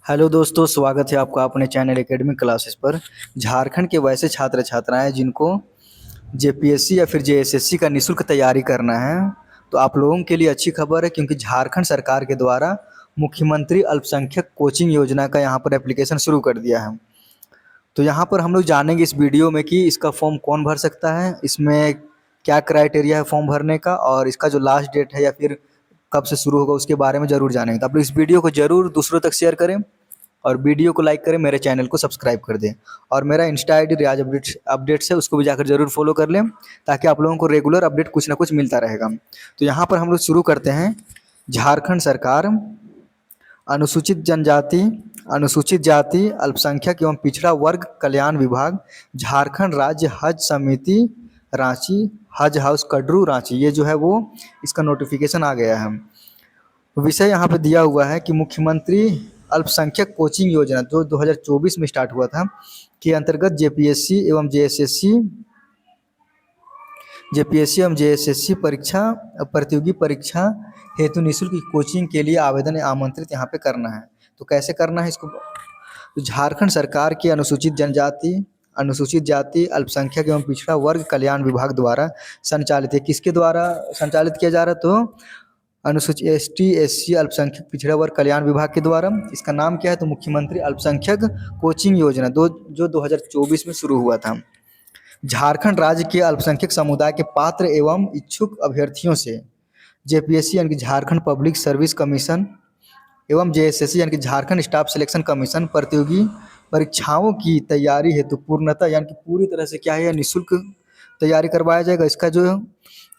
Hello दोस्तों, स्वागत है आपका अपने चैनल एकेडमिक क्लासेस पर। झारखंड के वैसे छात्र छात्राएं जिनको जेपीएससी या फिर जेएसएससी का निःशुल्क तैयारी करना है, तो आप लोगों के लिए अच्छी खबर है, क्योंकि झारखंड सरकार के द्वारा मुख्यमंत्री अल्पसंख्यक कोचिंग योजना का यहाँ पर एप्लीकेशन शुरू कर दिया है। तो यहाँ पर हम लोग जानेंगे इस वीडियो में कि इसका फॉर्म कौन भर सकता है, इसमें क्या क्राइटेरिया है फॉर्म भरने का, और इसका जो लास्ट डेट है या फिर कब से शुरू होगा उसके बारे में ज़रूर जानेंगे। तो आप लोग इस वीडियो को ज़रूर दूसरों तक शेयर करें और वीडियो को लाइक करें, मेरे चैनल को सब्सक्राइब कर दें। और मेरा insta I D Riyaz updates है, उसको भी जाकर जरूर फॉलो कर लें, ताकि आप लोगों को रेगुलर अपडेट कुछ ना कुछ मिलता रहेगा। तो यहाँ पर हम लोग शुरू करते हैं। झारखंड सरकार अनुसूचित जनजाति, अनुसूचित जाति, अल्पसंख्यक एवं पिछड़ा वर्ग कल्याण विभाग, झारखंड राज्य हज समिति, रांची, हज हाउस कटरू रांची, ये जो है वो इसका नोटिफिकेशन आ गया है। विषय यहाँ पे दिया हुआ है कि मुख्यमंत्री अल्पसंख्यक कोचिंग योजना जो 2024 में स्टार्ट हुआ था के अंतर्गत जेपीएससी एवं जेएसएससी परीक्षा प्रतियोगी परीक्षा हेतु निःशुल्क कोचिंग के लिए आवेदन आमंत्रित यहाँ पे करना है। तो कैसे करना है इसको? तो झारखंड सरकार के अनुसूचित जनजाति, अनुसूचित जाति, अल्पसंख्यक एवं पिछड़ा वर्ग कल्याण विभाग द्वारा संचालित है। किसके द्वारा संचालित किया जा रहा है? तो अनुसूचित एसटी एससी अल्पसंख्यक पिछड़ा वर्ग कल्याण विभाग के द्वारा। इसका नाम क्या है? तो मुख्यमंत्री अल्पसंख्यक कोचिंग योजना जो 2024 में शुरू हुआ था। झारखंड राज्य के अल्पसंख्यक समुदाय के पात्र एवं इच्छुक अभ्यर्थियों से जेपीएससी यानी कि झारखंड पब्लिक सर्विस कमीशन एवं जेएसएससी यानी कि झारखंड स्टाफ सिलेक्शन कमीशन प्रतियोगी परीक्षाओं की तैयारी हेतु पूर्णतः यानी कि पूरी तरह से क्या है, निःशुल्क तैयारी करवाया जाएगा। इसका जो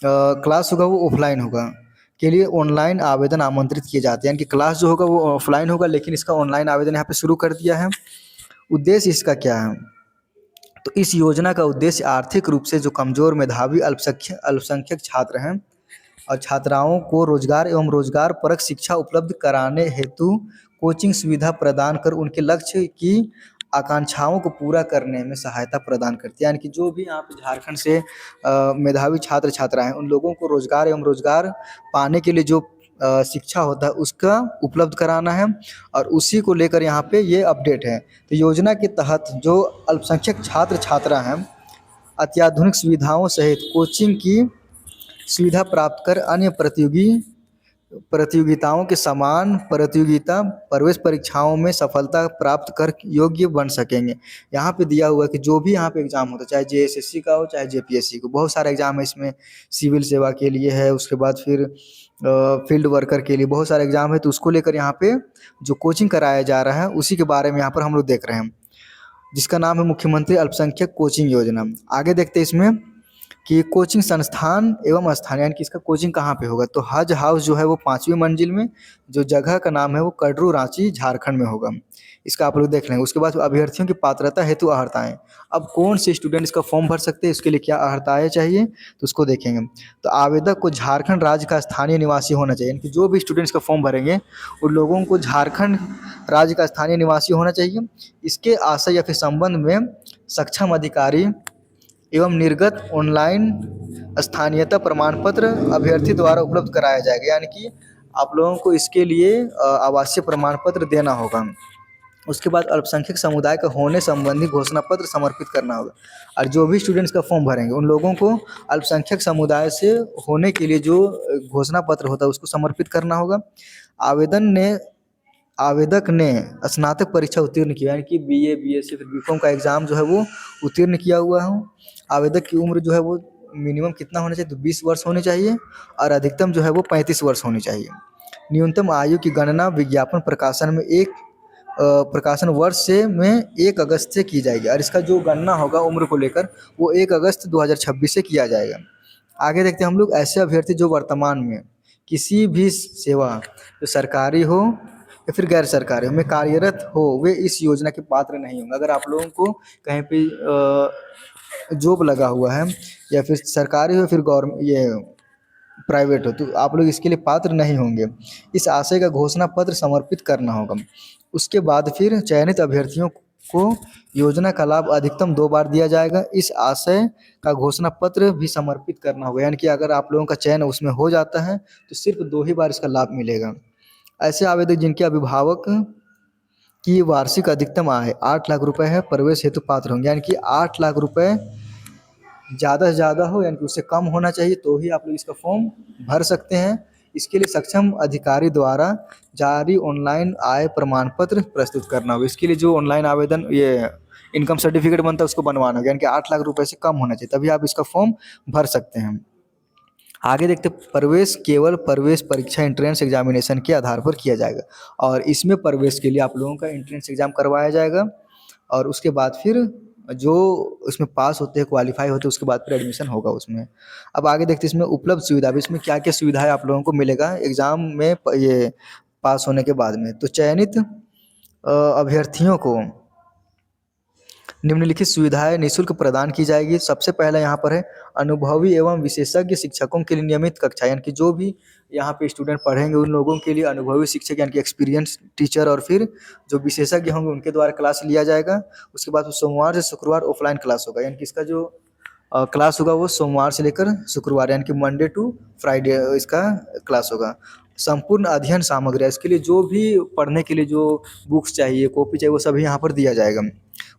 क्लास होगा वो ऑफलाइन होगा, के लिए ऑनलाइन आवेदन आमंत्रित किए जाते हैं। यानी कि क्लास जो होगा वो ऑफलाइन होगा, लेकिन इसका ऑनलाइन आवेदन यहाँ पे शुरू कर दिया है। उद्देश्य इसका क्या है? तो इस योजना का उद्देश्य आर्थिक रूप से जो कमजोर मेधावी अल्पसंख्यक छात्र हैं और छात्राओं को रोजगार एवं रोजगार परक शिक्षा उपलब्ध कराने हेतु कोचिंग सुविधा प्रदान कर उनके लक्ष्य की आकांक्षाओं को पूरा करने में सहायता प्रदान करती है। यानी कि जो भी यहाँ पे झारखंड से मेधावी छात्र छात्राएं हैं, उन लोगों को रोजगार एवं रोजगार पाने के लिए जो शिक्षा होता है उसका उपलब्ध कराना है, और उसी को लेकर यहाँ पे ये अपडेट है। तो योजना के तहत जो अल्पसंख्यक छात्र छात्रा हैं अत्याधुनिक सुविधाओं सहित कोचिंग की सुविधा प्राप्त कर अन्य प्रतियोगिताओं के समान प्रतियोगिता प्रवेश परीक्षाओं में सफलता प्राप्त कर योग्य बन सकेंगे। यहाँ पे दिया हुआ है कि जो भी यहाँ पे एग्जाम होता है, चाहे जेएसएससी का हो चाहे जेपीएससी को, बहुत सारे एग्जाम है इसमें। सिविल सेवा के लिए है, उसके बाद फिर फील्ड वर्कर के लिए बहुत सारे एग्जाम है। तो उसको लेकर यहाँ पे जो कोचिंग कराया जा रहा है उसी के बारे में यहाँ पर हम लोग देख रहे हैं, जिसका नाम है मुख्यमंत्री अल्पसंख्यक कोचिंग योजना। आगे देखते हैं इसमें कि कोचिंग संस्थान एवं स्थान, यानी कि इसका कोचिंग कहाँ पे होगा। तो हज हाउस जो है वो 5वीं मंजिल में, जो जगह का नाम है वो कटरू रांची झारखंड में होगा। इसका आप लोग देख लेंगे। उसके बाद अभ्यर्थियों की पात्रता हेतु अर्हताएं, अब कौन से स्टूडेंट इसका फॉर्म भर सकते हैं, इसके लिए क्या अर्हताएं चाहिए, तो उसको देखेंगे। तो आवेदक को झारखंड राज्य का स्थानीय निवासी होना चाहिए, यानी कि जो भी स्टूडेंट्स का फॉर्म भरेंगे उन लोगों को झारखंड राज्य का स्थानीय निवासी होना चाहिए। इसके आशय या फिर संबंध में सक्षम अधिकारी एवं निर्गत ऑनलाइन स्थानीयता प्रमाण पत्र अभ्यर्थी द्वारा उपलब्ध कराया जाएगा। यानी कि आप लोगों को इसके लिए आवासीय प्रमाण पत्र देना होगा। उसके बाद अल्पसंख्यक समुदाय का होने संबंधी घोषणा पत्र समर्पित करना होगा। और जो भी स्टूडेंट्स का फॉर्म भरेंगे उन लोगों को अल्पसंख्यक समुदाय से होने के लिए जो घोषणा पत्र होता है उसको समर्पित करना होगा। आवेदक ने स्नातक परीक्षा उत्तीर्ण किया, यानी कि बीए बीएससी फिर बीकॉम का एग्ज़ाम जो है वो उत्तीर्ण किया हुआ है। आवेदक की उम्र जो है वो मिनिमम कितना होना चाहिए? तो 20 वर्ष होनी चाहिए, और अधिकतम जो है वो 35 वर्ष होनी चाहिए। न्यूनतम आयु की गणना विज्ञापन प्रकाशन में प्रकाशन वर्ष से में 1 अगस्त से की जाएगी, और इसका जो गणना होगा उम्र को लेकर वो 1 अगस्त 2026 से किया जाएगा। आगे देखते हैं हम लोग ऐसे अभ्यर्थी जो वर्तमान में किसी भी सेवा, जो सरकारी हो या फिर गैर सरकारी में कार्यरत हो, वे इस योजना के पात्र नहीं होंगे। अगर आप लोगों को कहीं पे जॉब लगा हुआ है या फिर सरकारी हो फिर गवर्नमेंट ये प्राइवेट हो, तो आप लोग इसके लिए पात्र नहीं होंगे। इस आशय का घोषणा पत्र समर्पित करना होगा। उसके बाद फिर चयनित अभ्यर्थियों को योजना का लाभ अधिकतम 2 बार दिया जाएगा। इस आशय का घोषणा पत्र भी समर्पित करना होगा, यानी कि अगर आप लोगों का चयन उसमें हो जाता है तो सिर्फ 2 ही बार इसका लाभ मिलेगा। ऐसे आवेदक जिनके अभिभावक कि वार्षिक अधिकतम आय 8 लाख रुपए है, प्रवेश हेतु पात्र होंगे, यानी कि 8 लाख रुपए ज़्यादा से ज़्यादा हो, यानी कि उससे कम होना चाहिए तो ही आप लोग इसका फॉर्म भर सकते हैं। इसके लिए सक्षम अधिकारी द्वारा जारी ऑनलाइन आय प्रमाण पत्र प्रस्तुत करना होगा। इसके लिए जो ऑनलाइन आवेदन ये इनकम सर्टिफिकेट बनता है उसको बनवाना होगा, यानी कि 8 लाख रुपए से कम होना चाहिए, तभी आप इसका फॉर्म भर सकते हैं। आगे देखते हैं, प्रवेश केवल प्रवेश परीक्षा एंट्रेंस एग्जामिनेशन के आधार पर किया जाएगा, और इसमें प्रवेश के लिए आप लोगों का एंट्रेंस एग्जाम करवाया जाएगा, और उसके बाद फिर जो उसमें पास होते हैं, क्वालिफाई होते हैं, उसके बाद फिर एडमिशन होगा उसमें। अब आगे देखते हैं इसमें उपलब्ध सुविधा, अब इसमें क्या क्या सुविधाएं आप लोगों को मिलेगा एग्जाम में ये पास होने के बाद में। तो चयनित अभ्यर्थियों को निम्नलिखित सुविधाएं निःशुल्क प्रदान की जाएगी। सबसे पहला यहाँ पर है अनुभवी एवं विशेषज्ञ शिक्षकों के लिए नियमित कक्षा, यानी कि जो भी यहाँ पे स्टूडेंट पढ़ेंगे उन लोगों के लिए अनुभवी शिक्षक यानी कि एक्सपीरियंस टीचर, और फिर जो विशेषज्ञ होंगे उनके द्वारा क्लास लिया जाएगा। उसके बाद सोमवार से शुक्रवार ऑफलाइन क्लास होगा, यानी कि इसका जो क्लास होगा वो सोमवार से लेकर शुक्रवार, यानी कि मंडे टू फ्राइडे इसका क्लास होगा। संपूर्ण अध्ययन सामग्री, इसके लिए जो भी पढ़ने के लिए जो बुक्स चाहिए, कॉपी चाहिए, वो सभी यहाँ पर दिया जाएगा।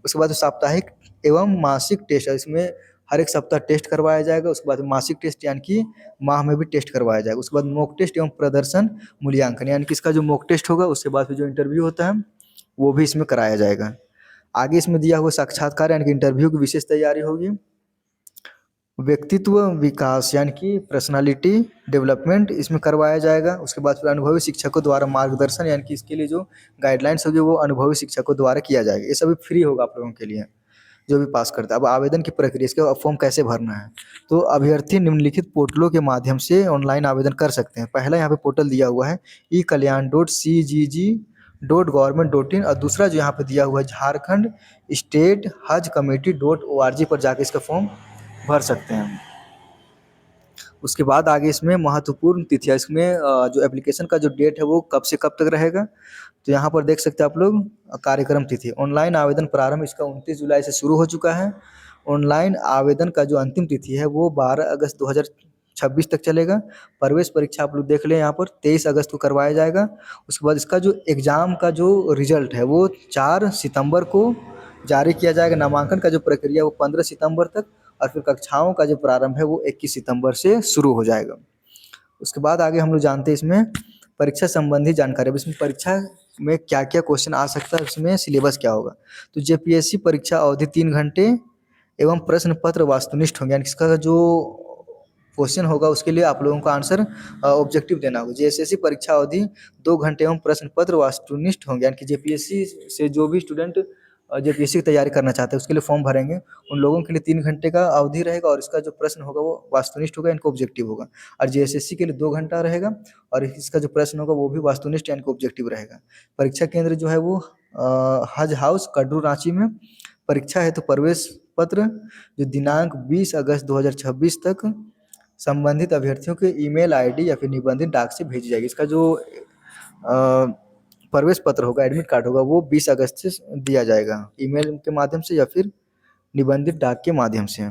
उसके बाद साप्ताहिक एवं मासिक टेस्ट है, इसमें हर एक सप्ताह टेस्ट करवाया जाएगा। उसके बाद मासिक टेस्ट यानी कि माह में भी टेस्ट करवाया जाएगा। उसके बाद मॉक टेस्ट एवं प्रदर्शन मूल्यांकन, यानी कि इसका जो मॉक टेस्ट होगा उसके बाद फिर जो इंटरव्यू होता है वो भी इसमें कराया जाएगा। आगे इसमें दिया हुआ साक्षात्कार यानी कि इंटरव्यू की विशेष तैयारी होगी। व्यक्तित्व विकास यानी कि पर्सनालिटी डेवलपमेंट इसमें करवाया जाएगा। उसके बाद फिर अनुभवी शिक्षकों द्वारा मार्गदर्शन, यानी कि इसके लिए जो गाइडलाइंस होगी वो अनुभवी शिक्षकों द्वारा किया जाएगा। ये सभी फ्री होगा आप लोगों के लिए जो भी पास करता है। अब आवेदन की प्रक्रिया, इसके फॉर्म कैसे भरना है, तो अभ्यर्थी निम्नलिखित पोर्टलों के माध्यम से ऑनलाइन आवेदन कर सकते हैं। पहला यहाँ पे पोर्टल दिया हुआ है ekalyan.cgg.government.in, और दूसरा जो यहाँ पे दिया हुआ है झारखंड स्टेट हज कमेटी.org पर जाके इसका फॉर्म भर सकते हैं। उसके बाद आगे इसमें महत्वपूर्ण तिथियाँ, इसमें जो एप्लीकेशन का जो डेट है वो कब से कब तक रहेगा, तो यहाँ पर देख सकते हैं आप लोग कार्यक्रम तिथि। ऑनलाइन आवेदन प्रारंभ इसका 29 जुलाई से शुरू हो चुका है। ऑनलाइन आवेदन का जो अंतिम तिथि है वो 12 अगस्त 2026 तक चलेगा। प्रवेश परीक्षा आप लोग देख लें यहाँ पर 23 अगस्त को करवाया जाएगा। उसके बाद इसका जो एग्ज़ाम का जो रिजल्ट है वो 4 सितंबर को जारी किया जाएगा। नामांकन का जो प्रक्रिया वो 15 सितंबर तक, और फिर कक्षाओं का जो प्रारंभ है वो 21 सितंबर से शुरू हो जाएगा। उसके बाद आगे हम लोग जानते हैं इसमें परीक्षा संबंधी जानकारी। अब इसमें परीक्षा में क्या क्या क्वेश्चन आ सकता है, उसमें सिलेबस क्या होगा। तो जेपीएससी परीक्षा अवधि 3 घंटे एवं प्रश्न पत्र वास्तुनिष्ठ होंगे, यानी इसका जो क्वेश्चन होगा उसके लिए आप लोगों को आंसर ऑब्जेक्टिव देना होगा। जेएसएससी परीक्षा अवधि 2 घंटे एवं प्रश्न पत्र वास्तुनिष्ठ होंगे, यानी कि जेपीएससी से जो भी स्टूडेंट जेपीएससी की तैयारी करना चाहते हैं उसके लिए फॉर्म भरेंगे, उन लोगों के लिए 3 घंटे का अवधि रहेगा, और इसका जो प्रश्न होगा वो वास्तुनिष्ठ होगा, इनको ऑब्जेक्टिव होगा। और जेएसएससी के लिए 2 घंटा रहेगा, और इसका जो प्रश्न होगा वो भी वास्तुनिष्ठ यानी कि ऑब्जेक्टिव रहेगा। परीक्षा केंद्र जो है वो हज हाउस कड्रू रांची में परीक्षा है। तो प्रवेश पत्र जो दिनांक 20 अगस्त 2026 तक संबंधित अभ्यर्थियों के ईमेल आईडी या फिर निबंधित डाक से भेजी जाएगी। इसका जो प्रवेश पत्र होगा, एडमिट कार्ड होगा, वो 20 अगस्त से दिया जाएगा ईमेल के माध्यम से या फिर निबंधित डाक के माध्यम से।